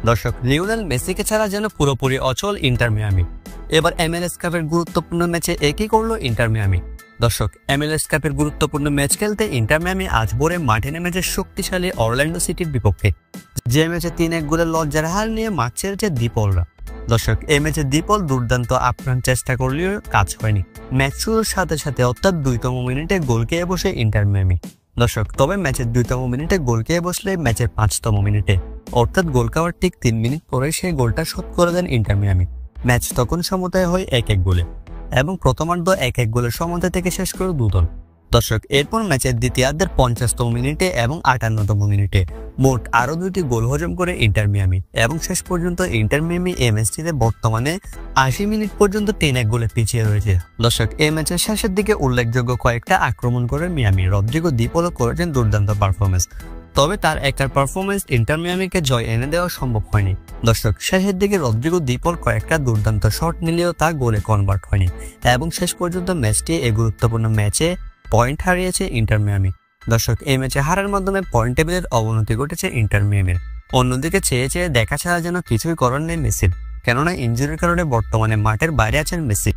দর্শক, লিওনেল মেসিকে ছাড়া যেন পুরোপুরি অচল ইন্টার মিয়ামি। এবার MLS কাপের গুরুত্বপূর্ণ ম্যাচে একই করলো ইন্টার মিয়ামি। দর্শক, MLS কাপের গুরুত্বপূর্ণ ম্যাচ খেলতে ইন্টার মিয়ামি আজ ভোরে মাঠে নেমেছে শক্তিশালী অরল্যান্ডো সিটির বিপক্ষে, যে ম্যাচে 3-1 গোলের লজ্জার হার নিয়ে মাঠ ছেড়েছে দ্বীপলরা। দর্শক, এই ম্যাচে দ্বীপল দুর্দান্ত আপ্রাণ চেষ্টা করলেও কাজ হয়নি। ম্যাচ শুরুর সাথে সাথে অর্থাৎ 2তম মিনিটে গোল খেয়ে বসে ইন্টার মিয়ামি। দর্শক, তবে ম্যাচের 2তম মিনিটে গোল খেয়ে বসলে ম্যাচের 5তম মিনিটে অর্থাৎ গোল খাওয়ার ঠিক 3 মিনিট পরে সেই গোলটা শোধ করে দেন ইন্টার মিয়ামি। ম্যাচ তখন সমতায় হয় 1-1 গোলে এবং প্রথমার্ধ 1-1 গোলের সমতা থেকে শেষ করে দুদল। দর্শক, এরপর ম্যাচের দ্বিতীয়ার্ধের 50তম মিনিটে এবং 58তম মিনিটে মোট আরও 2টি গোল হজম করে ইন্টার মিয়ামি এবং শেষ পর্যন্ত ইন্টার মিয়ামি এই ম্যাচটিতে বর্তমানে 80 মিনিট পর্যন্ত 3-1 গোলে পিছিয়ে রয়েছে। দর্শক, এই ম্যাচের শেষের দিকে উল্লেখযোগ্য কয়েকটা আক্রমণ করে মিয়ামি। রদ্রিগো দি পলও করেছেন দুর্দান্ত পারফরমেন্স, তবে তার একটার পারফরমেন্স ইন্টার মিয়ামিকে জয় এনে দেওয়া সম্ভব হয়নি। দর্শক, শেষের দিকে রদ্রিগো দি পল কয়েকটা দুর্দান্ত শট নিলেও তা গোলে কনভার্ট হয়নি এবং শেষ পর্যন্ত ম্যাচটি এই গুরুত্বপূর্ণ ম্যাচে পয়েন্ট হারিয়েছে ইন্টার মিয়ামি। দর্শক, এই ম্যাচে হারার মাধ্যমে পয়েন্ট টেবিলের অবনতি ঘটেছে ইন্টার মিয়ামির। অন্যদিকে চেয়ে চেয়ে দেখা ছাড়া যেন কিছুই করার নেই মেসির, কেননা ইনজুরির কারণে বর্তমানে মাঠের বাইরে আছেন মেসি।